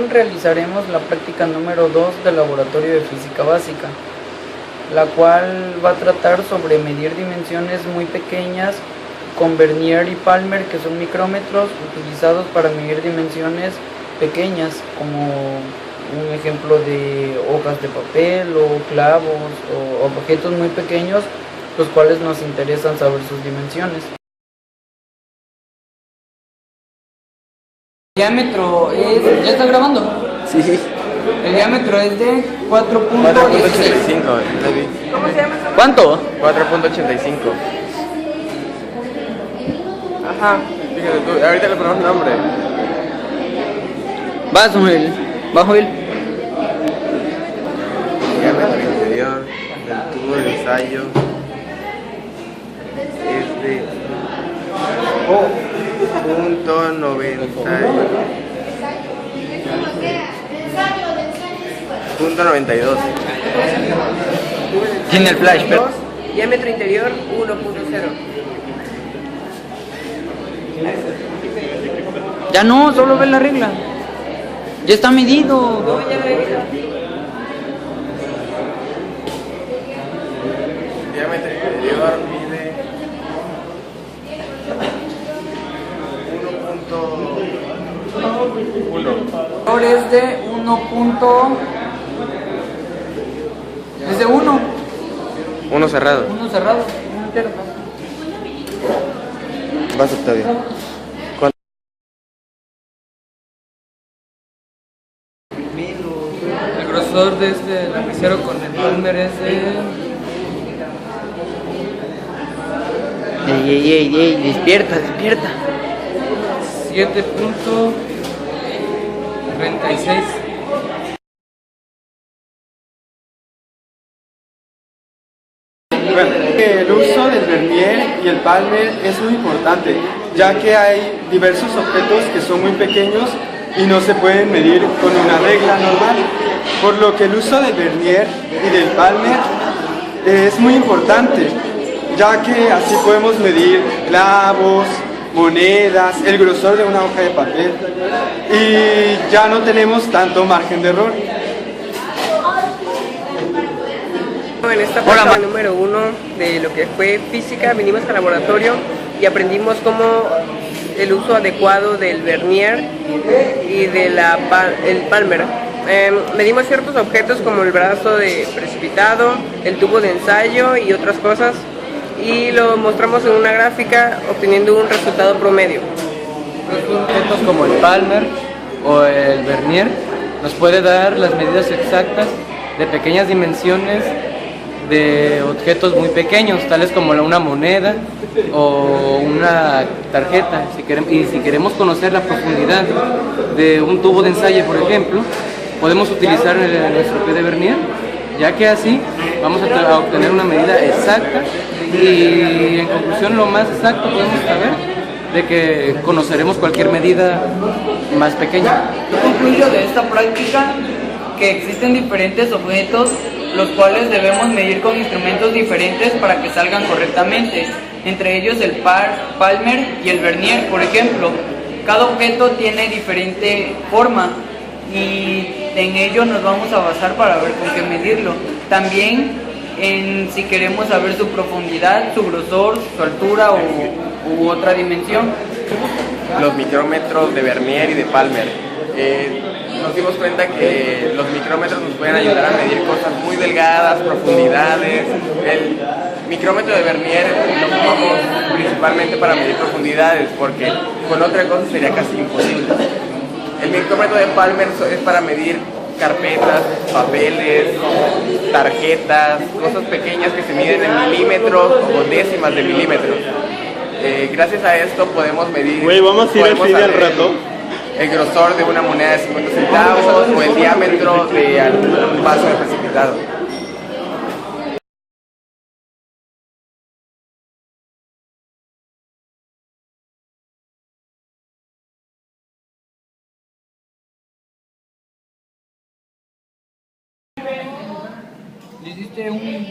Realizaremos la práctica número 2 del laboratorio de física básica, la cual va a tratar sobre medir dimensiones muy pequeñas con vernier y palmer, que son micrómetros utilizados para medir dimensiones pequeñas, como un ejemplo de hojas de papel o clavos o objetos muy pequeños, los cuales nos interesan saber sus dimensiones. El diámetro es... ¿Ya está grabando? Sí. El diámetro es de 4.85. 4.85. ¿Cómo se llama? ¿Cuánto? 4.85. Ajá. Fíjate tú, ahorita le ponemos nombre. Va, Samuel. Va, Joel. Diámetro interior del tubo de ensayo es de .92. Tiene el flash, pero... Diámetro interior 1.0. Ya no, solo ve la regla. Ya está medido. Diámetro interior mide 1.1. Ahora es de 1. Es de 1. Uno cerrado. 1 cerrado. 1 entero. Vas, Octavio. El grosor de este lapicero con el palmer es de... Ey, despierta. 7.36. Bueno, el uso del vernier y el palmer es muy importante, ya que hay diversos objetos que son muy pequeños y no se pueden medir con una regla normal, por lo que el uso del vernier y del palmer es muy importante, ya que así podemos medir clavos, monedas, el grosor de una hoja de papel y ya no tenemos tanto margen de error. En esta práctica número 1 de lo que fue física, vinimos al laboratorio y aprendimos cómo el uso adecuado del vernier y de el palmer. Medimos ciertos objetos como el brazo de precipitado, el tubo de ensayo y otras cosas, y lo mostramos en una gráfica obteniendo un resultado promedio. Los objetos como el palmer o el vernier nos puede dar las medidas exactas de pequeñas dimensiones de objetos muy pequeños, tales como una moneda o una tarjeta. Si queremos conocer la profundidad de un tubo de ensayo, por ejemplo, podemos utilizar nuestro pie de vernier, ya que así vamos a obtener una medida exacta y, en conclusión, lo más exacto podemos saber de que conoceremos cualquier medida más pequeña. Yo concluyo de esta práctica que existen diferentes objetos los cuales debemos medir con instrumentos diferentes para que salgan correctamente, entre ellos el palmer y el vernier, por ejemplo. Cada objeto tiene diferente forma y en ello nos vamos a basar para ver con qué medirlo. También si queremos saber su profundidad, su grosor, su altura u otra dimensión. Los micrómetros de vernier y de palmer. Nos dimos cuenta que los micrómetros nos pueden ayudar a medir cosas muy delgadas, profundidades. El micrómetro de vernier lo ocupamos principalmente para medir profundidades, porque con otra cosa sería casi imposible. El micrómetro de palmer es para medir carpetas, papeles, tarjetas, cosas pequeñas que se miden en milímetros o décimas de milímetros. Gracias a esto podemos medir... Vamos a ir al cine al rato. El grosor de una moneda de 50 centavos o el diámetro de algún vaso de precipitado. Le hiciste un...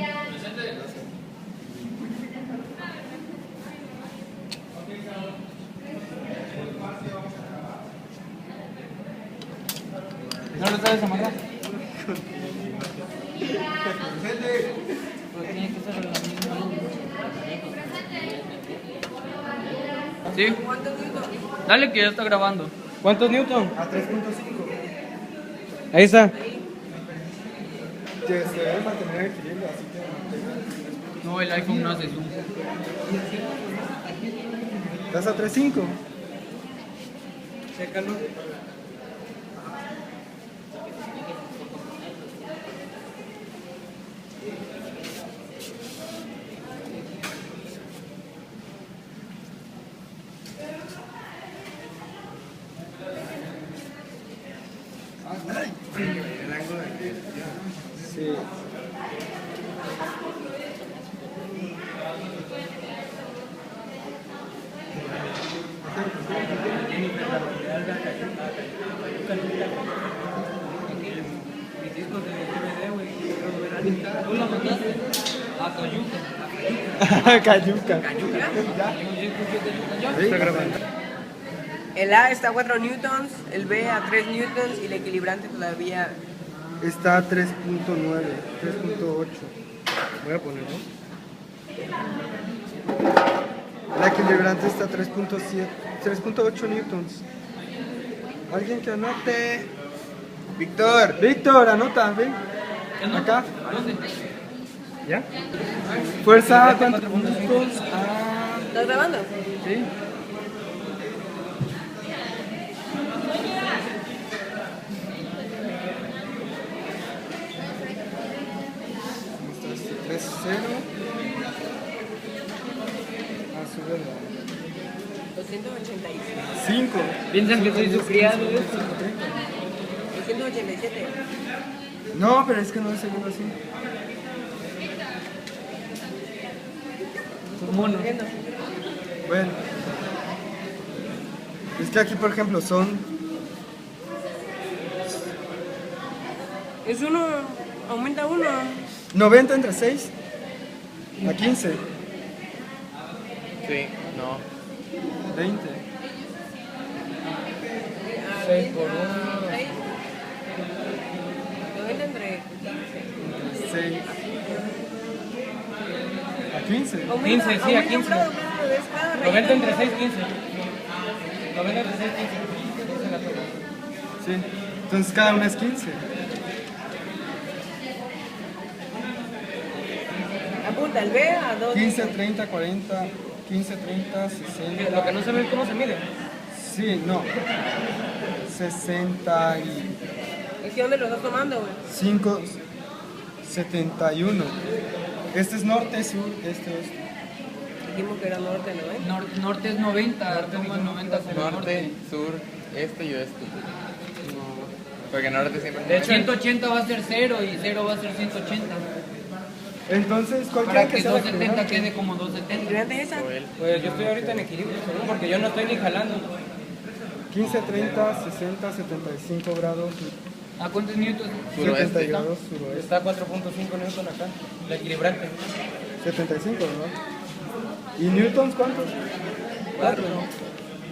¿No lo sabes amarrar? Pues tiene que ser la misma. ¿Sí? Dale que ya está grabando. ¿Cuántos newton? A 3.5. Ahí está. Que se debe mantener el equilibrio, así que No, el iPhone no hace zoom. ¿estás a 3.5? Chécalo. Sí. ¿Tú lo mandaste? A Cayuca. Cayuca. Está grabando. El A está a 4 newtons, el B a 3 newtons y el equilibrante todavía. Está a 3.9, 3.8. Voy a ponerlo. El equilibrante está a 3.7, 3.8 newtons. ¿Alguien que anote? Víctor. Víctor, anota, ven. Acá. ¿Dónde? ¿Ya? Fuerza, ¿cuántos puntos? Ah, ¿Estás grabando? sí. ¿Cómo estás? 3.0. Ah, sube 286. 5. Piensan que soy su criado. 287. No, pero es que no es seguro así. Mono. Bueno. Es que aquí, por ejemplo, son Es uno, aumenta uno. 90 entre 6 a 15. Sí, no. 20. 6 por 1. 90 entre. 6 a 15. 15, sí, a 15. 90 entre 6, 15. 90 entre 6, 15. Sí. Entonces cada una es 15. Apunta el B a 2. 15, 30, 40, 15, 30, 60. Lo que no se ve es cómo se mide. Sí, no. 60 y ¿Es que dónde lo estás tomando, güey? 5, 71. Este es norte, sur, este, oeste. Dijimos que era norte, ¿no? Norte es 90, toma 90 como Norte, sur, este y oeste. Porque norte siempre. De hecho, 180 va a ser 0 y 0 va a ser 180. Entonces, ¿cuál Para quieren que sea la 270 equilibrante? quede como 270. ¿Equilibrante es esa? pues yo estoy ahorita en equilibrio, según, porque yo no estoy ni jalando. 15, 30, 60, 75 grados. ¿A cuántos minutos? 70 Suroeste. grados suroeste. Está a 4.5 newton acá, el equilibrante. 75, ¿no? ¿Y newtons cuántos? 4.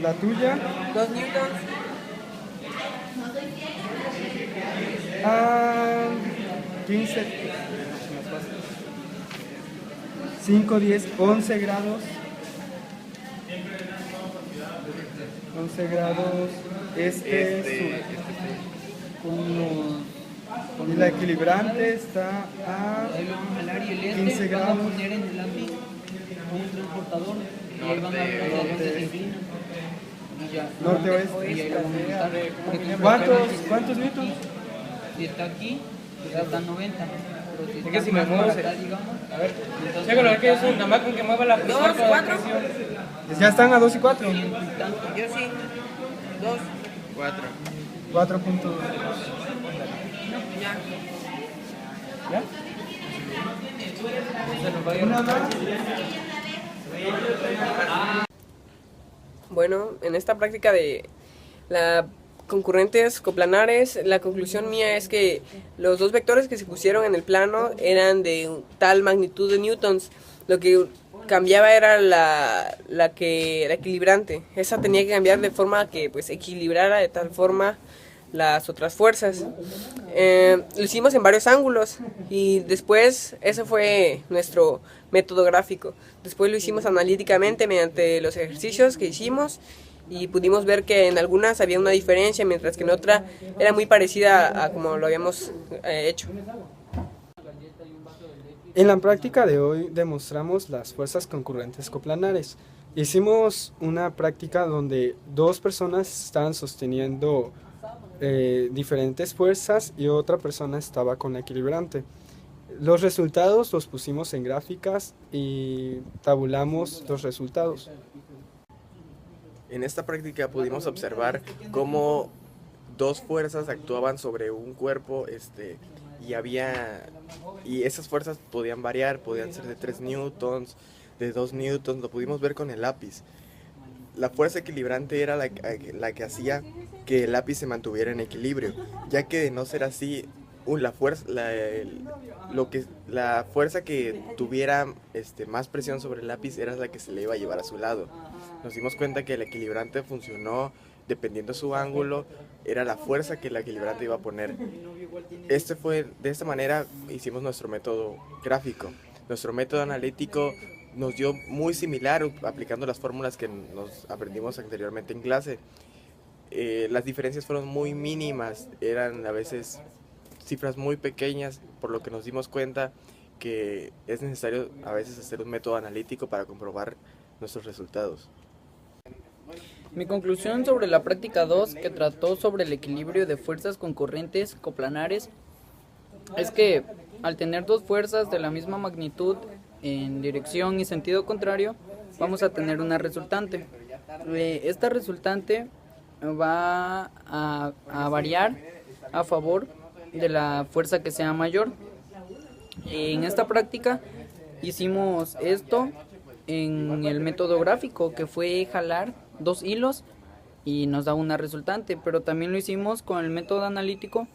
La tuya. 2 newtons. Ah, 15. 5, 10, 11 grados. 11 grados. Este, sur. Y la equilibrante está a Ahí lo vamos a jalar y el 15 van a grados. poner en el lápiz con un transportador y ahí van a ver hacia dónde se inclina. Y ya. norte-oeste. Y ahí lo vamos a montar. Por ejemplo, ¿Cuántos newtons? si está aquí, pues está 90. Pero si Es está que si me más muevo, para acá, digamos, A ver, entonces, chécalo, es que yo soy nada más con que mueva la presión. 2, toda la 4. presión. Ya están a 2 y 4. Yo sí. 2. 4. 4 puntos. Ya. ¿Ya? Se nos va a ir. Una más. Bueno, en esta práctica de la concurrentes coplanares, la conclusión mía es que los dos vectores que se pusieron en el plano eran de tal magnitud de newtons. Lo que cambiaba era la equilibrante. Esa tenía que cambiar de forma que pues equilibrara de tal forma las otras fuerzas. Lo hicimos en varios ángulos y después ese fue nuestro método gráfico. Después lo hicimos analíticamente mediante los ejercicios que hicimos y pudimos ver que en algunas había una diferencia, mientras que en otra era muy parecida a como lo habíamos hecho. En la práctica de hoy demostramos las fuerzas concurrentes coplanares. Hicimos una práctica donde dos personas estaban sosteniendo diferentes fuerzas y otra persona estaba con la equilibrante. Los resultados los pusimos en gráficas y tabulamos los resultados. En esta práctica pudimos observar cómo dos fuerzas actuaban sobre un cuerpo y esas fuerzas podían variar, podían ser de 3 newtons, de 2 newtons, lo pudimos ver con el lápiz. La fuerza equilibrante era la que hacía que el lápiz se mantuviera en equilibrio, ya que de no ser así, la fuerza que tuviera más presión sobre el lápiz era la que se le iba a llevar a su lado. Nos dimos cuenta que el equilibrante funcionó dependiendo de su ángulo, era la fuerza que el equilibrante iba a poner. De esta manera hicimos nuestro método gráfico. Nuestro método analítico nos dio muy similar aplicando las fórmulas que nos aprendimos anteriormente en clase. Las diferencias fueron muy mínimas, eran a veces cifras muy pequeñas, por lo que nos dimos cuenta que es necesario a veces hacer un método analítico para comprobar nuestros resultados. Mi conclusión sobre la práctica 2, que trató sobre el equilibrio de fuerzas concurrentes coplanares, es que al tener dos fuerzas de la misma magnitud en dirección y sentido contrario, vamos a tener una resultante. Esta resultante va a variar a favor de la fuerza que sea mayor. En esta práctica hicimos esto en el método gráfico, que fue jalar dos hilos y nos da una resultante, pero también lo hicimos con el método analítico,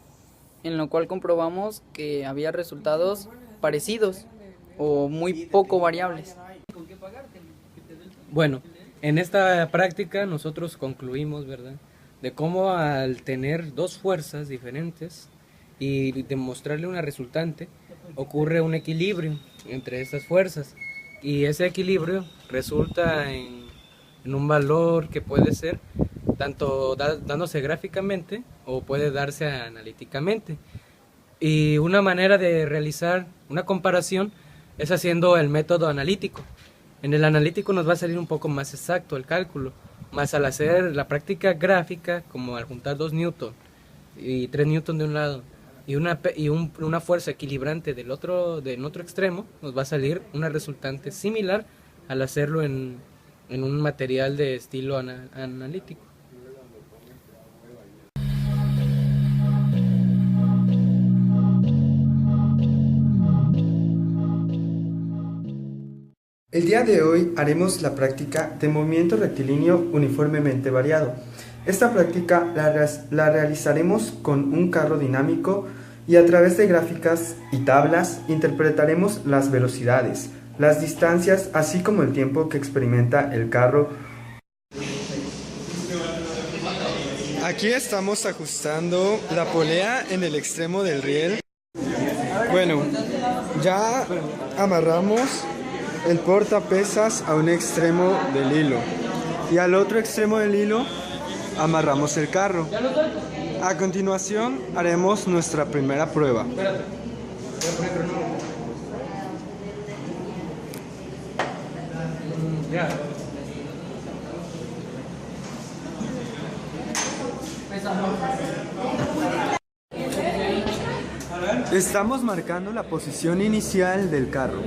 en lo cual comprobamos que había resultados parecidos o muy poco variables. Bueno, en esta práctica nosotros concluimos, ¿verdad?, de cómo al tener dos fuerzas diferentes y demostrarle una resultante, ocurre un equilibrio entre estas fuerzas, y ese equilibrio resulta en un valor que puede ser tanto dándose gráficamente o puede darse analíticamente. Y una manera de realizar una comparación es haciendo el método analítico. En el analítico nos va a salir un poco más exacto el cálculo, más al hacer la práctica gráfica, como al juntar 2 newton y 3 newton de un lado y una fuerza equilibrante del otro extremo, nos va a salir una resultante similar al hacerlo en un material de estilo analítico. El día de hoy haremos la práctica de movimiento rectilíneo uniformemente variado. Esta práctica la realizaremos con un carro dinámico y a través de gráficas y tablas interpretaremos las velocidades, las distancias, así como el tiempo que experimenta el carro. Aquí estamos ajustando la polea en el extremo del riel. Bueno, ya amarramos el portapesas a un extremo del hilo y al otro extremo del hilo amarramos el carro. A continuación haremos nuestra primera prueba. Estamos marcando la posición inicial del carro.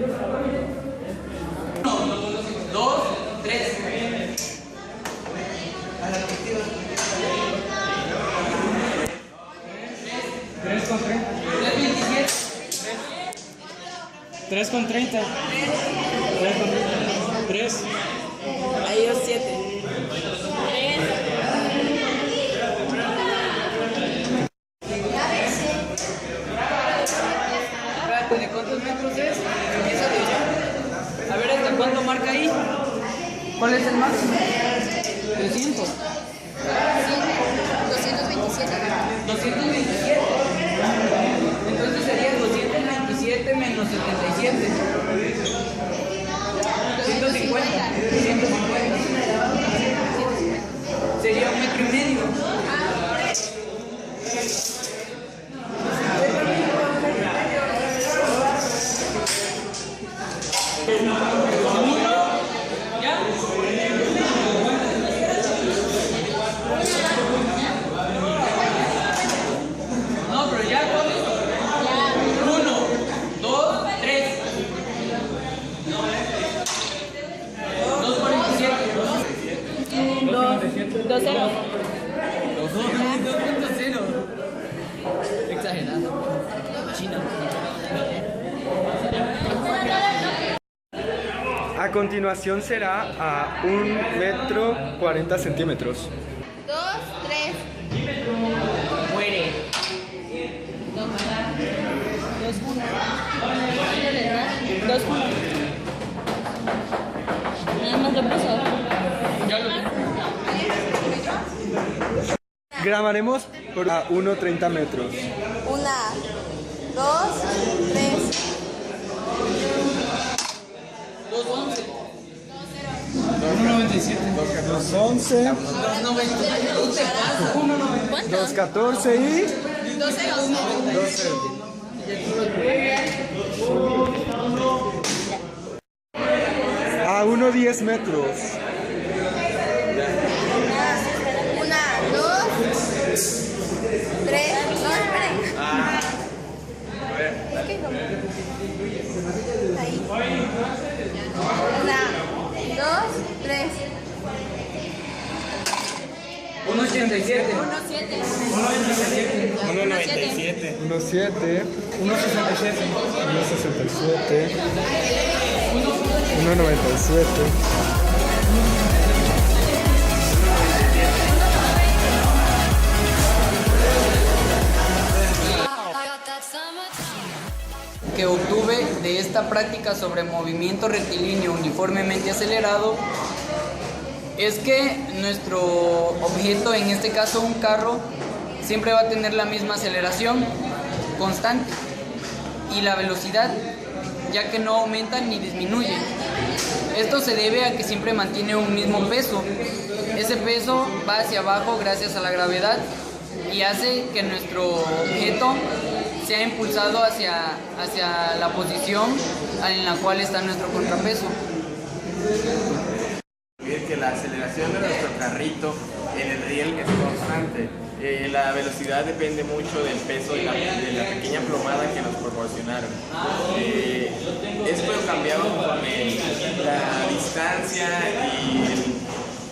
2, 3. 3 con 30. 3. A ellos 7. ¿De cuántos metros es? A ver, ¿hasta cuánto marca ahí? ¿Cuál es el máximo? 300. 227. 227. Entonces sería 227 menos 77. 150. 150. Sería 1,5 metros. No, pero ya, 1, 2, 3. 2,47. 2 0. 2,0. Exagerado. China. A continuación será a 1,40 m. 2 3. Muere. 2 1. 2 1. Nada más lo puso. Ya lo tengo. Grabaremos por a 1,30 metros. 1 2 3. 2,11. 2,11, 2,14 y 2 0. 2,0. A 1,10 metros. 1 2 3. No, esperen. Es que como... Ahí. 1 2 3. 1,87. 1 7. 1,7, 1,67, 1,97. Que obtuve de esta práctica sobre movimiento rectilíneo uniformemente acelerado es que nuestro objeto, en este caso un carro, siempre va a tener la misma aceleración constante y la velocidad, ya que no aumenta ni disminuye. Esto se debe a que siempre mantiene un mismo peso. Ese peso va hacia abajo gracias a la gravedad y hace que nuestro objeto sea impulsado hacia la posición en la cual está nuestro contrapeso. Que la aceleración de nuestro carrito en el riel es constante. La velocidad depende mucho del peso de la pequeña plomada que nos proporcionaron. Esto cambiaba conforme la distancia y el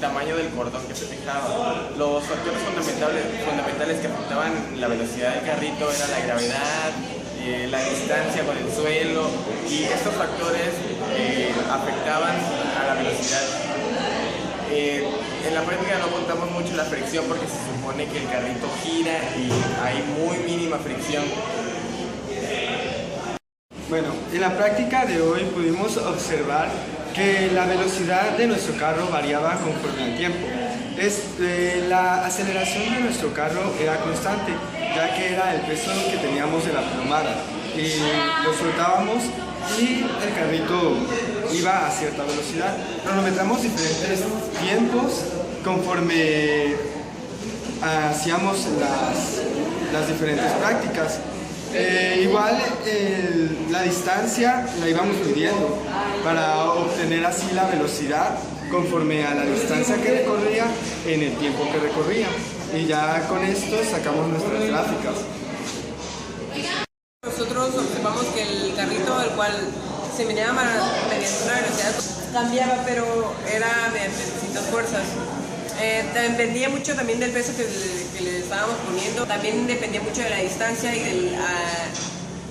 tamaño del cordón que se fijaba. Los factores fundamentales que afectaban la velocidad del carrito eran la gravedad, la distancia con el suelo, y estos factores afectaban a la velocidad. En la práctica no contamos mucho la fricción porque se supone que el carrito gira y hay muy mínima fricción. Bueno, en la práctica de hoy pudimos observar que la velocidad de nuestro carro variaba conforme al tiempo. La aceleración de nuestro carro era constante, ya que era el peso que teníamos de la plomada, y lo soltábamos y el carrito iba a cierta velocidad. Cronometramos diferentes tiempos conforme hacíamos las diferentes prácticas. Igual la distancia la íbamos midiendo para obtener así la velocidad conforme a la distancia que recorría en el tiempo que recorría, y ya con esto sacamos nuestras gráficas. Nosotros observamos que el carrito, el cual se meneaba mediante una velocidad, cambiaba, pero era mediante distintas fuerzas. Dependía mucho también del peso que le estábamos poniendo, también dependía mucho de la distancia y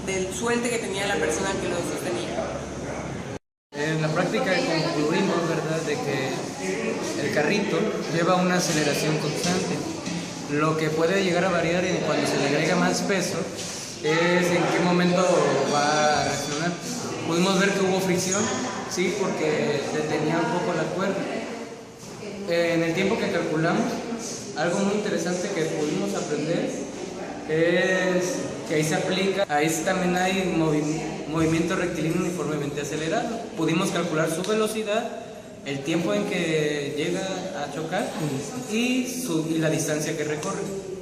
del suelte que tenía la persona que lo sostenía. En la práctica concluimos, ¿verdad?, de que el carrito lleva una aceleración constante. Lo que puede llegar a variar cuando se le agrega más peso es en qué momento va a reaccionar. Pudimos ver que hubo fricción, sí, porque detenía un poco la cuerda. En el tiempo que calculamos, algo muy interesante que pudimos aprender es que ahí se aplica, ahí también hay movimiento rectilíneo uniformemente acelerado. Pudimos calcular su velocidad, el tiempo en que llega a chocar y la distancia que recorre.